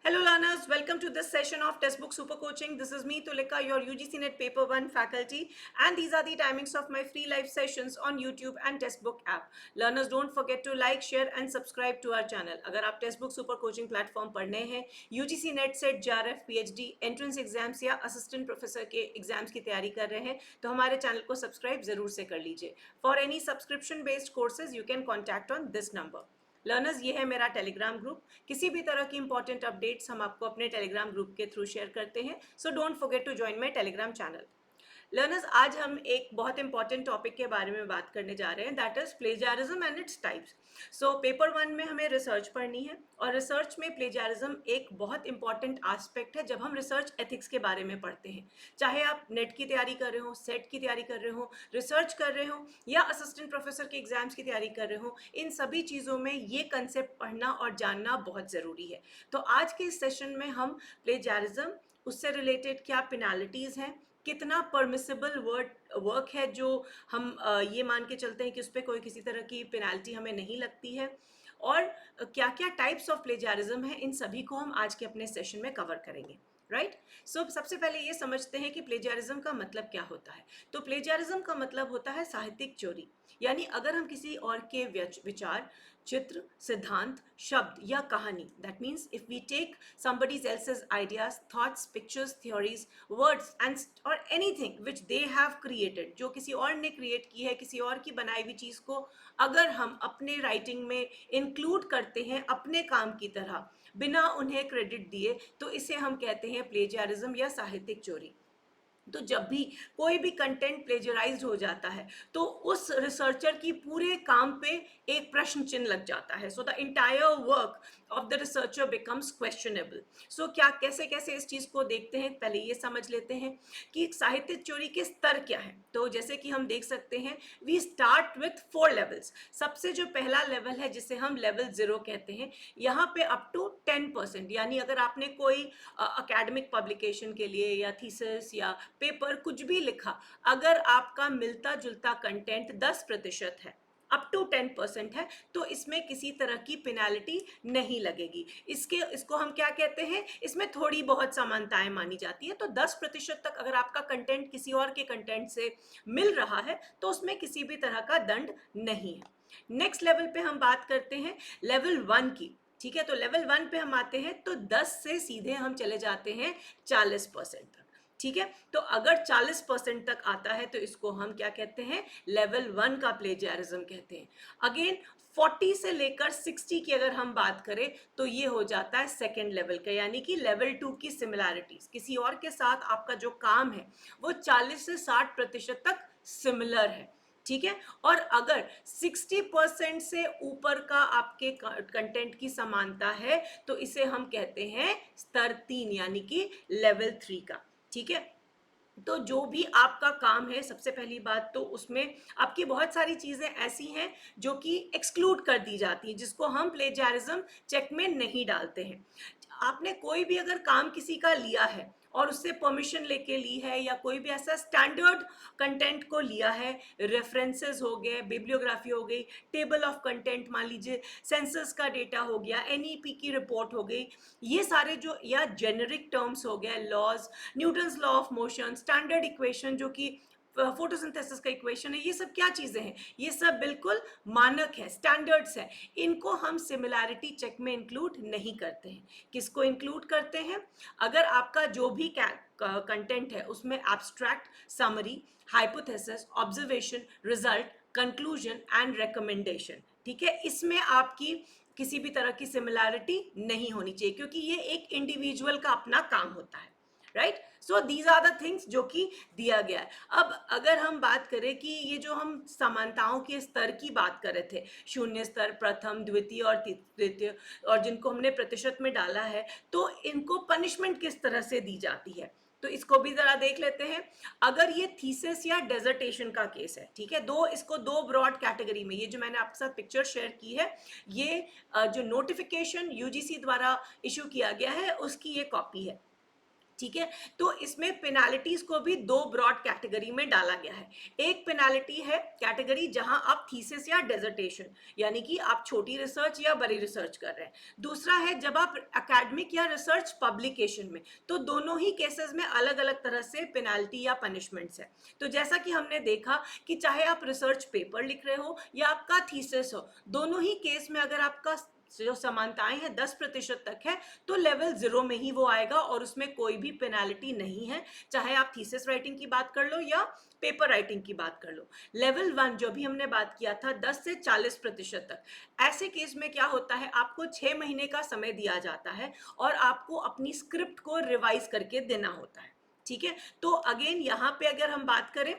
Hello learners, welcome to this session of Textbook Super Coaching. This is me Tulika, your UGC NET Paper 1 faculty, and these are the timings of my free live sessions on YouTube and Textbook app. Learners, don't forget to like, share and subscribe to our channel. अगर आप Textbook Super Coaching platform पढ़ने हैं, UGC NET set JRF PhD entrance exams या assistant professor के exams की तैयारी कर रहे हैं तो हमारे चैनल को सब्सक्राइब जरूर से कर लीजिए. For any subscription based courses you can contact on this number. Learners, ये है मेरा टेलीग्राम ग्रुप. किसी भी तरह की इंपॉर्टेंट अपडेट्स हम आपको अपने टेलीग्राम ग्रुप के थ्रू शेयर करते हैं, so don't forget to join my Telegram channel. Learners, आज हम एक बहुत इंपॉर्टेंट टॉपिक के बारे में बात करने जा रहे हैं, that is plagiarism and it's types. So paper 1 में हमें रिसर्च पढ़नी है और रिसर्च में प्लेजारिज्म एक बहुत इंपॉर्टेंट एस्पेक्ट है जब हम रिसर्च एथिक्स के बारे में पढ़ते हैं. चाहे आप नेट की तैयारी कर रहे हो, सेट की तैयारी कर रहे हो, रिसर्च कर रहे हो या असिस्टेंट प्रोफेसर के एग्जाम्स की तैयारी कर रहे हो, इन सभी चीज़ों में ये कंसेप्ट पढ़ना और जानना बहुत ज़रूरी है. तो आज के इस सेशन में हम प्लेजारिज्म, उससे रिलेटेड क्या पेनाल्टीज़ हैं, कितना परमिसिबल वर्क है जो हम ये मान के चलते हैं कि उस पर कोई किसी तरह की पेनाल्टी हमें नहीं लगती है, और क्या क्या टाइप्स ऑफ प्लेजारिज्म है, इन सभी को हम आज के अपने सेशन में कवर करेंगे. राइट. सो सबसे पहले ये समझते हैं कि प्लेजारिज्म का मतलब क्या होता है. तो प्लेजारिज्म का मतलब होता है साहित्यिक चोरी. यानी अगर हम किसी और के विचार, चित्र, सिद्धांत, शब्द या कहानी, that means if we take somebody else's ideas, thoughts, pictures, theories, words and or anything which they have created, जो किसी और ने क्रिएट की है, किसी और की बनाई हुई चीज़ को अगर हम अपने राइटिंग में इंक्लूड करते हैं अपने काम की तरह, बिना उन्हें क्रेडिट दिए, तो इसे हम कहते हैं प्लेजियरिज्म या साहित्यिक चोरी. तो जब भी कोई भी कंटेंट प्लेजराइज्ड हो जाता है तो उस रिसर्चर की पूरे काम पे एक प्रश्न चिन्ह लग जाता है. So the entire work of the researcher becomes questionable. So क्या कैसे कैसे इस चीज़ को देखते हैं, पहले ये समझ लेते हैं कि साहित्य चोरी के स्तर क्या है. तो जैसे कि हम देख सकते हैं, वी स्टार्ट विथ 4 लेवल्स. सबसे जो पहला लेवल है जिसे हम लेवल 0 कहते हैं, यहाँ पे अप टू 10%, यानी अगर आपने कोई अकेडमिक पब्लिकेशन के लिए या थीसिस या पेपर कुछ भी लिखा, अगर आपका मिलता जुलता कंटेंट 10% है, अप टू 10% है, तो इसमें किसी तरह की पेनाल्टी नहीं लगेगी. इसको हम क्या कहते हैं, इसमें थोड़ी बहुत समानताएं मानी जाती है. तो 10% तक अगर आपका कंटेंट किसी और के कंटेंट से मिल रहा है तो उसमें किसी भी तरह का दंड नहीं है. नेक्स्ट लेवल पे हम बात करते हैं लेवल 1 की. ठीक है, तो लेवल 1 पे हम आते हैं तो 10 से सीधे हम चले जाते हैं 40% तक. ठीक है, तो अगर 40% तक आता है तो इसको हम क्या कहते हैं, लेवल 1 का प्लेजियरिज्म कहते हैं. अगेन 40 से लेकर 60 की अगर हम बात करें तो ये हो जाता है सेकेंड लेवल का, यानी कि लेवल 2 की सिमिलैरिटीज. किसी और के साथ आपका जो काम है वो 40 से 60% तक सिमिलर है. ठीक है, और अगर 60% से ऊपर का आपके कंटेंट की समानता है तो इसे हम कहते हैं स्तर 3, यानी कि लेवल 3 का. ठीक है, तो जो भी आपका काम है, सबसे पहली बात तो उसमें आपकी बहुत सारी चीज़ें ऐसी हैं जो कि एक्सक्लूड कर दी जाती हैं, जिसको हम प्लेजियरिज्म चेक में नहीं डालते हैं. आपने कोई भी अगर काम किसी का लिया है और उससे परमिशन लेके ली है, या कोई भी ऐसा स्टैंडर्ड कंटेंट को लिया है, रेफरेंसेस हो गए, बिब्लियोग्राफी हो गई, टेबल ऑफ कंटेंट मान लीजिए, सेंसस का डेटा हो गया, एनईपी की रिपोर्ट हो गई, ये सारे जो या जेनरिक टर्म्स हो गए, laws, Newton's law of motion, standard equation जो कि फोटोसिंथेसिस का इक्वेशन है, ये सब क्या चीज़ें हैं, ये सब बिल्कुल मानक है, स्टैंडर्ड्स है. इनको हम सिमिलैरिटी चेक में इंक्लूड नहीं करते हैं. किसको इंक्लूड करते हैं, अगर आपका जो भी कंटेंट है उसमें abstract, summary, hypothesis, observation, result, conclusion and recommendation. ठीक है, इसमें आपकी किसी भी तरह की सिमिलैरिटी नहीं होनी चाहिए, क्योंकि ये एक इंडिविजुअल का अपना काम होता है. Right. So these are the things जो कि दिया गया है. अब अगर हम बात करें कि ये जो हम समानताओं के स्तर की बात कर रहे थे, शून्य स्तर, प्रथम, द्वितीय और तृतीय, और जिनको हमने प्रतिशत में डाला है, तो इनको पनिशमेंट किस तरह से दी जाती है, तो इसको भी जरा देख लेते हैं. अगर ये थीसिस या डेजर्टेशन का केस है, ठीक है, इसको दो ब्रॉड कैटेगरी में, ये जो मैंने आपके साथ पिक्चर शेयर की है, ये जो नोटिफिकेशन यूजीसी द्वारा इशू किया गया है उसकी ये कॉपी है. ठीक है। तो इसमें पेनाल्टीज को भी दो ब्रॉड कैटेगरी में डाला गया है। एक पेनाल्टी है कैटेगरी जहां आप थीसिस या डेजर्टेशन यानी कि आप छोटी रिसर्च या बड़ी रिसर्च कर रहे हैं। दूसरा है जब आप एकेडमिक या रिसर्च पब्लिकेशन में, तो दोनों ही केसेस में अलग अलग तरह से पेनाल्टी या पनिशमेंट्स है। तो जैसा कि हमने देखा कि चाहे आप रिसर्च पेपर लिख रहे हो या आपका थीसिस हो, दोनों ही केस में अगर आपका जो समानताएं हैं 10% तक है तो लेवल 0 में ही वो आएगा और उसमें कोई भी पेनाल्टी नहीं है, चाहे आप थीसिस राइटिंग की बात कर लो या पेपर राइटिंग की बात कर लो। लेवल 1 जो भी हमने बात किया था 10 से 40% तक, ऐसे केस में क्या होता है, आपको 6 महीने का समय दिया जाता है और आपको अपनी स्क्रिप्ट को रिवाइज करके देना होता है। ठीक है। तो अगेन यहाँ पे अगर हम बात करें,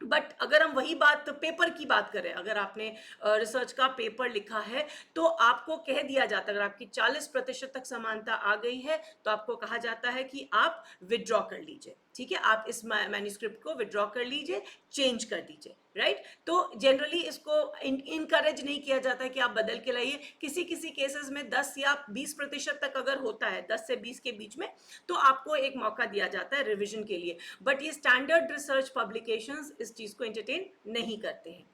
बट अगर हम वही बात पेपर की बात करें, अगर आपने रिसर्च का पेपर लिखा है तो आपको कह दिया जाता है, अगर आपकी 40% तक समानता आ गई है तो आपको कहा जाता है कि आप विड्रॉ कर लीजिए। ठीक है, आप इस मैन्यूस्क्रिप्ट को विड्रॉ कर लीजिए, चेंज कर दीजिए। राइट। तो जनरली इसको इनकरेज नहीं किया जाता है कि आप बदल के लाइए। किसी किसी केसेस में 10 या 20% तक अगर होता है, 10 से 20 के बीच में, तो आपको एक मौका दिया जाता है रिविजन के लिए। बट ये स्टैंडर्ड रिसर्च पब्लिकेशंस इस चीज को एंटरटेन नहीं करते हैं।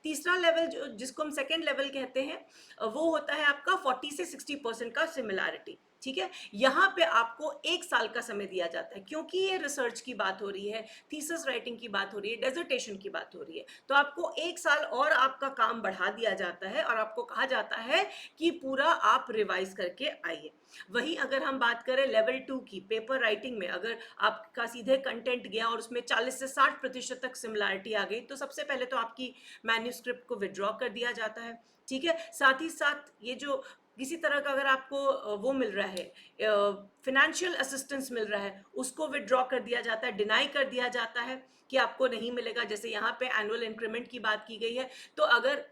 तीसरा लेवल जो जिसको हम सेकेंड लेवल कहते हैं, वो होता है आपका 40 से 60% का सिमिलैरिटी। ठीक है, यहाँ पे आपको 1 साल का समय दिया जाता है, क्योंकि ये रिसर्च की बात हो रही है, थीसिस राइटिंग की बात हो रही है, डेजर्टेशन की बात हो रही है, तो आपको 1 साल और आपका काम बढ़ा दिया जाता है और आपको कहा जाता है कि पूरा आप रिवाइज करके आइए। वही अगर हम बात करें लेवल 2 की, पेपर राइटिंग में, अगर आपका सीधे कंटेंट गया और उसमें 40 से 60% तक सिमिलैरिटी आ गई, तो सबसे पहले तो आपकी मैन्यूस्क्रिप्ट को विड्रॉ कर दिया जाता है। ठीक है, साथ ही साथ ये जो किसी तरह का अगर आपको वो मिल रहा है, फिनेंशियल असिस्टेंस मिल रहा है, उसको विड्रॉ कर दिया जाता है, डिनाई कर दिया जाता है कि आपको नहीं मिलेगा। जैसे यहाँ पे एनुअल इंक्रीमेंट की बात की गई है, तो अगर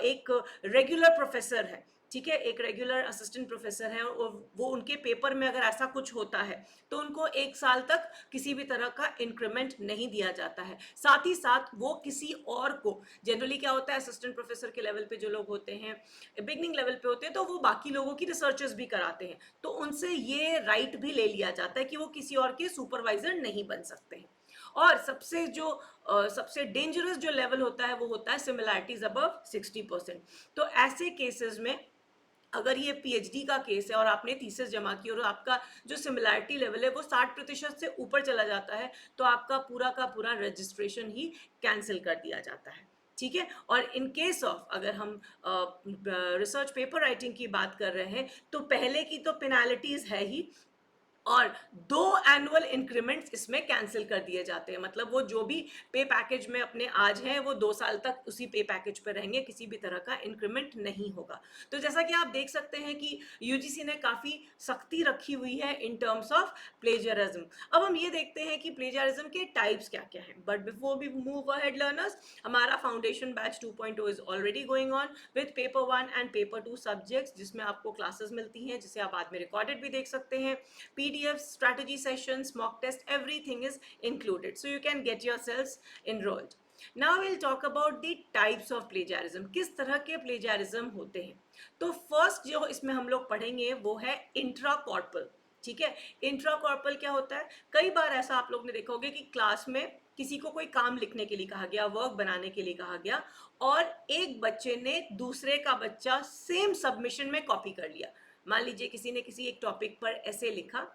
एक रेगुलर प्रोफेसर है, ठीक है, एक रेगुलर असिस्टेंट प्रोफेसर है और वो उनके पेपर में अगर ऐसा कुछ होता है तो उनको 1 साल तक किसी भी तरह का इंक्रीमेंट नहीं दिया जाता है। साथ ही साथ वो किसी और को, जनरली क्या होता है, असिस्टेंट प्रोफेसर के लेवल पे जो लोग होते हैं, बिगनिंग लेवल पे होते हैं, तो वो बाकी लोगों की रिसर्चेस भी कराते हैं, तो उनसे ये राइट भी ले लिया जाता है कि वो किसी और के सुपरवाइजर नहीं बन सकते हैं। और सबसे डेंजरस जो लेवल होता है वो होता है सिमिलैरिटीज अबव 60%। तो ऐसे केसेस में अगर ये पीएचडी का केस है और आपने थीसिस जमा की और आपका जो सिमिलैरिटी लेवल है वो 60% से ऊपर चला जाता है, तो आपका पूरा का पूरा रजिस्ट्रेशन ही कैंसिल कर दिया जाता है। ठीक है, और इन केस ऑफ अगर हम रिसर्च पेपर राइटिंग की बात कर रहे हैं, तो पहले की तो पेनाल्टीज है ही, और 2 एनुअल इंक्रीमेंट्स इसमें कैंसिल कर दिए जाते हैं। मतलब वो जो भी पे पैकेज में अपने आज हैं, वो 2 साल तक उसी पे पैकेज पर रहेंगे, किसी भी तरह का इंक्रीमेंट नहीं होगा। तो जैसा कि आप देख सकते हैं कि यूजीसी ने काफी सख्ती रखी हुई है इन टर्म्स ऑफ प्लेजरिज्म। अब हम ये देखते हैं कि प्लेजरिज्म के टाइप्स क्या क्या हैं। But before we move ahead learners, हमारा foundation batch 2.0 is already going on with paper 1 and paper 2 subjects, जिसमें आपको क्लासेस मिलती हैं, जिसे आप बाद में रिकॉर्डेड भी देख सकते हैं। PDFs, strategy sessions, mock test, everything is included. So you can get yourselves enrolled. Now we'll talk about the types of plagiarism. किस तरह के plagiarism होते हैं? तो first जो इसमें हम लोग पढ़ेंगे वो है intracorpal. ठीक है, इंट्राकॉर्पल क्या होता है? कई बार ऐसा आप लोग ने देखा होगा कि क्लास में किसी को कोई काम लिखने के लिए कहा गया, वर्क बनाने के लिए कहा गया, और एक बच्चे ने दूसरे का बच्चा सेम सबमिशन में कॉपी कर लिया। मान लीजिए किसी ने किसी एक टॉपिक पर ऐसे लिखा,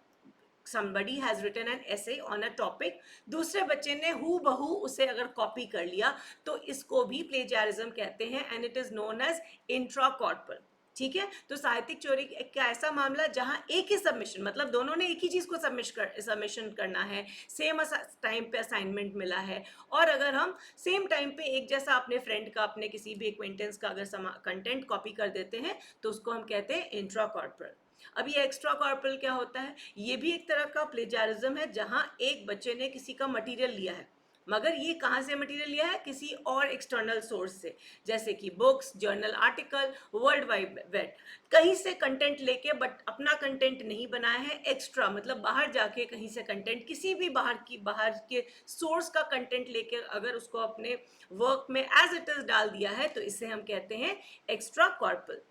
somebody has written an essay on a topic, दूसरे बच्चे ने हु बहू उसे अगर कॉपी कर लिया, तो इसको भी प्लेजियारिज्म कहते हैं, and it is known as intracorporal. ठीक है, तो साहित्यिक चोरी का ऐसा मामला जहां एक ही सबमिशन, मतलब दोनों ने एक ही चीज को सबमिशन करना है, सेम टाइम पे असाइनमेंट मिला है, और अगर हम सेम टाइम पे एक जैसा अपने फ्रेंड का, अपने किसी भी एक्वेंटेंस का अगर कंटेंट कॉपी कर देते हैं, तो उसको हम कहते हैं इंट्राकॉर्पल। अब ये एक्स्ट्रा कॉर्पल क्या होता है? ये भी एक तरह का प्लेजारिज्म है, जहां एक बच्चे ने किसी का मटेरियल लिया है, मगर ये कहाँ से मटेरियल लिया है? किसी और एक्सटर्नल सोर्स से, जैसे कि books, journal article, world wide web, कहीं से कंटेंट लेके, बट अपना कंटेंट नहीं बनाया है, एक्स्ट्रा मतलब बाहर जाके कहीं से कंटेंट, किसी भी बाहर के सोर्स का कंटेंट लेके अगर उसको अपने वर्क में एज इट इज डाल दिया है, तो इसे हम कहते हैं एक्स्ट्रा कॉर्पल।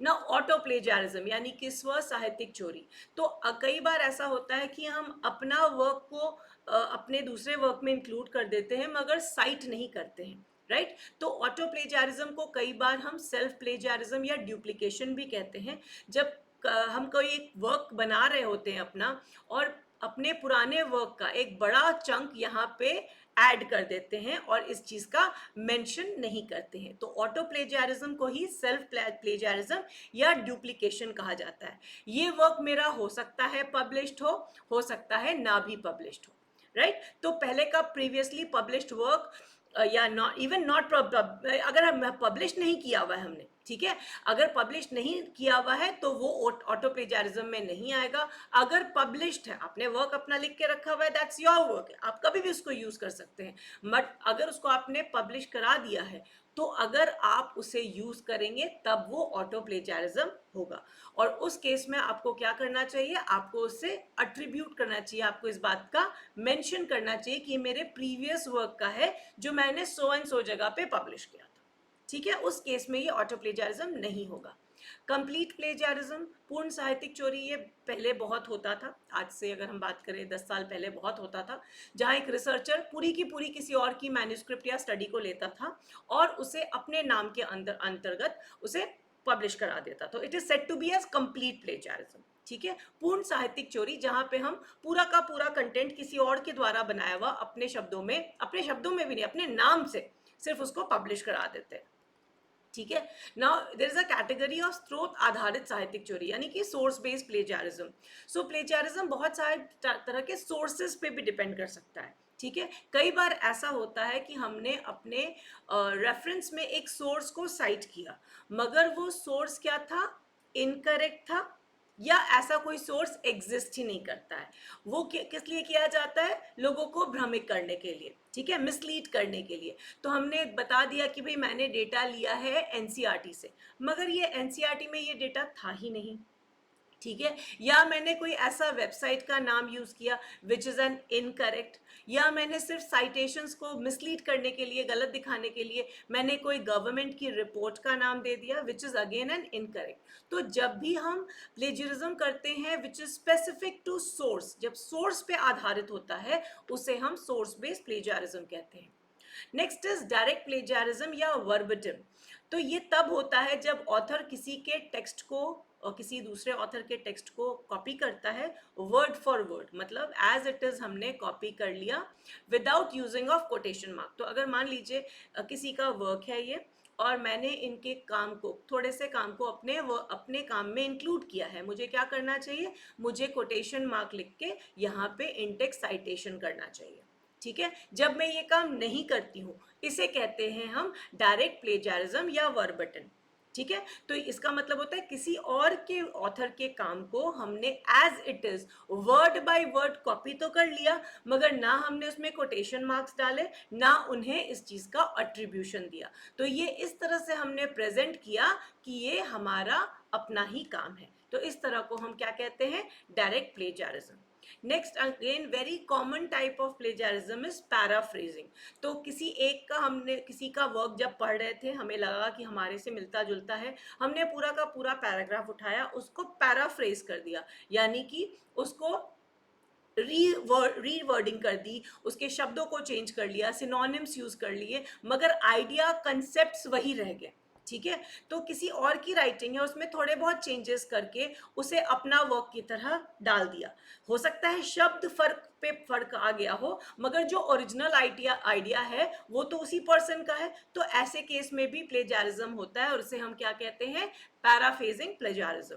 ना ऑटो प्लेजारिज्म यानी कि स्व साहित्यिक चोरी। तो कई बार ऐसा होता है कि हम अपना वर्क को अपने दूसरे वर्क में इंक्लूड कर देते हैं मगर साइट नहीं करते हैं, राइट तो ऑटो प्लेजारिज्म को कई बार हम सेल्फ प्लेजारिज्म या ड्यूप्लीकेशन भी कहते हैं। जब हम कोई एक वर्क बना रहे होते हैं अपना और अपने पुराने वर्क का एक बड़ा चंक यहाँ पे ऐड कर देते हैं और इस चीज का मेंशन नहीं करते हैं, तो ऑटो प्लेजारिज्म को ही सेल्फ प्लेजारिज्म या डुप्लीकेशन कहा जाता है। ये वर्क मेरा हो सकता है पब्लिश्ड हो सकता है ना भी पब्लिश्ड हो, राइट तो पहले का प्रीवियसली पब्लिश्ड वर्क या नॉट इवन नॉट अगर हम पब्लिश नहीं किया हुआ है हमने, ठीक है, अगर पब्लिश नहीं किया हुआ है तो वो ऑटो प्लेजारिज्म में नहीं आएगा। अगर पब्लिश्ड है, आपने वर्क अपना लिख के रखा हुआ है, दैट्स योर वर्क, आप कभी भी उसको यूज कर सकते हैं। बट अगर उसको आपने पब्लिश करा दिया है तो अगर आप उसे यूज करेंगे तब वो ऑटो प्लेजारिज्म होगा। और उस केस में आपको क्या करना चाहिए, आपको उसे अट्रीब्यूट करना चाहिए, आपको इस बात का मेंशन करना चाहिए कि मेरे प्रीवियस वर्क का है जो मैंने सो एंड सो जगह पे पब्लिश किया था, ठीक है। उस केस में ये ऑटो प्लेजारिज्म नहीं होगा। कंप्लीट प्लेजारिज्म, पूर्ण साहित्यिक चोरी, ये पहले बहुत होता था। आज से अगर हम बात करें 10 साल पहले बहुत होता था, जहां एक रिसर्चर पूरी की पूरी किसी और की मैन्युस्क्रिप्ट या स्टडी को लेता था और उसे अपने नाम के अंतर्गत उसे पब्लिश करा देता। तो it is said to be as complete plagiarism, ठीक है। पूर्ण साहित्यिक चोरी जहां पे हम पूरा का पूरा कंटेंट किसी और के द्वारा बनाया हुआ अपने शब्दों में भी नहीं, अपने नाम से सिर्फ उसको पब्लिश करा देते हैं, ठीक है। Now there is a category of स्रोत आधारित साहित्यिक चोरी यानी कि सोर्स बेस्ड प्लेजारिज्म। सो प्लेजारिज्म बहुत सारे तरह के सोर्सेज पे भी डिपेंड कर सकता है, ठीक है। कई बार ऐसा होता है कि हमने अपने रेफरेंस में एक सोर्स को साइट किया मगर वो सोर्स क्या था, इनकरेक्ट था या ऐसा कोई सोर्स एग्जिस्ट ही नहीं करता है। वो किस लिए किया जाता है, लोगों को भ्रमित करने के लिए, ठीक है, मिसलीड करने के लिए। तो हमने बता दिया कि भाई मैंने डेटा लिया है एनसीईआरटी से, मगर ये एनसीईआरटी में ये डेटा था ही नहीं, ठीक है। या मैंने कोई ऐसा वेबसाइट का नाम यूज किया विच इज एन इनकरेक्ट, या मैंने सिर्फ साइटेशंस को मिसलीड करने के लिए, गलत दिखाने के लिए मैंने कोई गवर्नमेंट की रिपोर्ट का नाम दे दिया which is again an incorrect. तो जब भी हम प्लेजरिज्म करते हैं which is specific to source, जब सोर्स पे आधारित होता है उसे हम सोर्स बेस्ड प्लेजरिज्म कहते हैं। नेक्स्ट इज डायरेक्ट प्लेजरिज्म या वर्बटिम। तो ये तब होता है जब ऑथर किसी के टेक्स्ट को और किसी दूसरे ऑथर के टेक्स्ट को कॉपी करता है वर्ड फॉर वर्ड, मतलब एज इट इज हमने कॉपी कर लिया without using of quotation mark. तो अगर मान लीजिए किसी का वर्क है ये और मैंने इनके काम को, थोड़े से काम को अपने काम में इंक्लूड किया है, मुझे क्या करना चाहिए, मुझे कोटेशन मार्क लिख के यहाँ पे इंडेक्स साइटेशन करना चाहिए, ठीक है। जब मैं ये काम नहीं करती हूँ इसे कहते हैं हम डायरेक्ट प्लेजारिज्म या वर्बटिम, ठीक है। तो इसका मतलब होता है किसी और के ऑथर के काम को हमने as it is word by word copy तो कर लिया मगर ना हमने उसमें कोटेशन मार्क्स डाले, ना उन्हें इस चीज का अट्रीब्यूशन दिया। तो ये इस तरह से हमने प्रेजेंट किया कि ये हमारा अपना ही काम है। तो इस तरह को हम क्या कहते हैं, direct plagiarism. Next again very common type of plagiarism is paraphrasing. तो हमने किसी का वर्क जब पढ़ रहे थे, हमें लगा कि हमारे से मिलता जुलता है, हमने पूरा का पूरा पैराग्राफ उठाया, उसको पैराफ्रेज कर दिया यानी कि उसको रीवर्डिंग कर दी, उसके शब्दों को चेंज कर लिया, सिनोनिम्स यूज कर लिए, मगर आइडिया कंसेप्ट्स वही रह गए, ठीक है। तो किसी और की राइटिंग है, उसमें थोड़े बहुत चेंजेस करके उसे अपना वर्क की तरह डाल दिया। हो सकता है शब्द पे फर्क आ गया हो मगर जो ओरिजिनल आइडिया है वो तो उसी पर्सन का है। तो ऐसे केस में भी प्लेजारिज्म होता है और उसे हम क्या कहते हैं, paraphrasing plagiarism.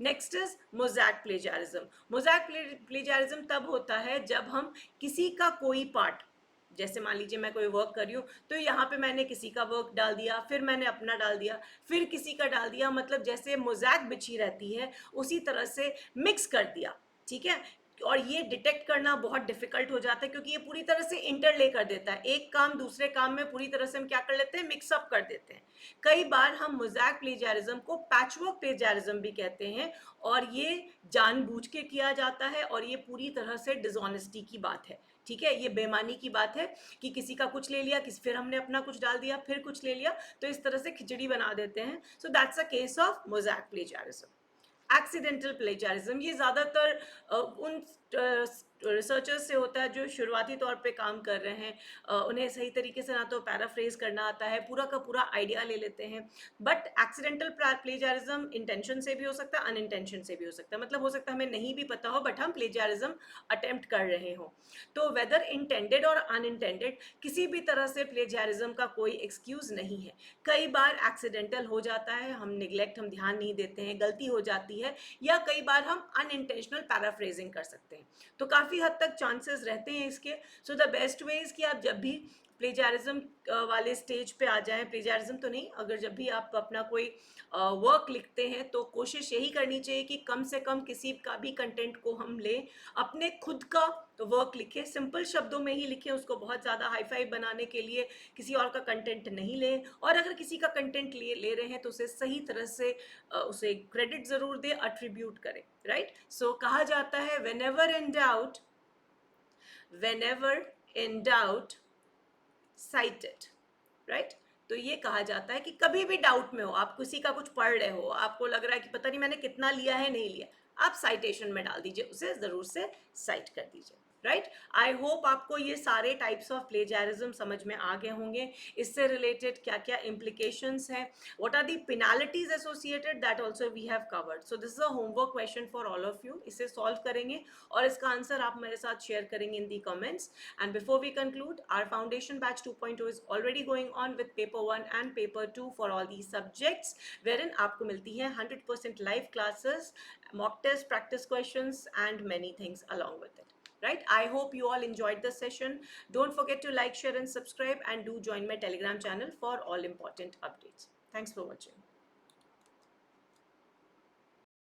Next is mosaic plagiarism. Mosaic plagiarism तब होता है जब हम किसी का कोई पार्ट, जैसे मान लीजिए मैं कोई वर्क कर रही हूँ तो यहाँ पे मैंने किसी का वर्क डाल दिया, फिर मैंने अपना डाल दिया, फिर किसी का डाल दिया, मतलब जैसे मोज़ैक बिछी रहती है उसी तरह से मिक्स कर दिया, ठीक है। और ये डिटेक्ट करना बहुत डिफिकल्ट हो जाता है क्योंकि ये पूरी तरह से इंटरले कर देता है, एक काम दूसरे काम में पूरी तरह से हम क्या कर लेते हैं, मिक्सअप कर देते हैं। कई बार हम मोज़ैक प्लेजारिज्म को पैचवर्क प्लेजारिज्म भी कहते हैं और ये जानबूझ के किया जाता है और ये पूरी तरह से डिसऑनेस्टी की बात है ठीक है, ये बेईमानी की बात है कि किसी का कुछ ले लिया, फिर हमने अपना कुछ डाल दिया, फिर कुछ ले लिया, तो इस तरह से खिचड़ी बना देते हैं. So that's a case of mosaic plagiarism. Accidental plagiarism, ये ज़्यादातर उन रिसर्चर्स से होता है जो शुरुआती तौर पे काम कर रहे हैं. उन्हें सही तरीके से ना तो पैराफ्रेज करना आता है, पूरा का पूरा आइडिया ले लेते हैं. बट एक्सीडेंटल प्लेजारिज्म इंटेंशन से भी हो सकता है, अनइंटेंशन से भी हो सकता है. मतलब हो सकता है हमें नहीं भी पता हो बट हम प्लेजारिज्म अटेम्प्ट कर रहे हो. तो वेदर इंटेंडेड और अनइंटेंडेड, किसी भी तरह से प्लेजारिज्म का कोई एक्सक्यूज नहीं है. कई बार एक्सीडेंटल हो जाता है, हम निगलेक्ट, हम ध्यान नहीं देते हैं, गलती हो जाती है, या कई बार हम अनइंटेंशनल पैराफ्रेजिंग कर सकते हैं. तो काफ़ी हद तक चांसेस रहते हैं इसके. So the best way is कि आप जब भी प्लेजारिज्म वाले स्टेज पे आ जाएं, प्लेजारिज्म तो नहीं, अगर जब भी आप अपना कोई वर्क लिखते हैं तो कोशिश यही करनी चाहिए कि कम से कम किसी का भी कंटेंट को हम लें, अपने खुद का वर्क लिखें, सिंपल शब्दों में ही लिखें, उसको बहुत ज़्यादा हाई फाई बनाने के लिए किसी और का कंटेंट नहीं लें. और अगर किसी का कंटेंट ले रहे हैं तो उसे सही तरह से उसे क्रेडिट ज़रूर दें, अट्रीब्यूट करें. राइट. सो कहा जाता है whenever in doubt cite it. Right. तो ये कहा जाता है कि कभी भी डाउट में हो, आप किसी का कुछ पढ़ रहे हो, आपको लग रहा है कि पता नहीं मैंने कितना लिया है, नहीं लिया, आप साइटेशन में डाल दीजिए, उसे जरूर से साइट कर दीजिए. राइट. आई होप आपको ये सारे टाइप्स ऑफ प्लेजारिज्म समझ में आ गए होंगे. इससे रिलेटेड क्या क्या इम्प्लीकेशंस हैं, what are the penalties associated, that also we have covered. So this is a homework question for all of you. इसे सॉल्व करेंगे और इसका आंसर आप मेरे साथ शेयर करेंगे in the comments. And before we conclude, our foundation batch 2.0 is already going on with paper 1 and paper 2 for all the subjects, wherein आपको मिलती है 100% live classes, mock test, practice questions, and many things along with it. Right. I hope you all enjoyed the session. Don't forget to like, share, and subscribe, and do join my Telegram channel for all important updates. Thanks for watching.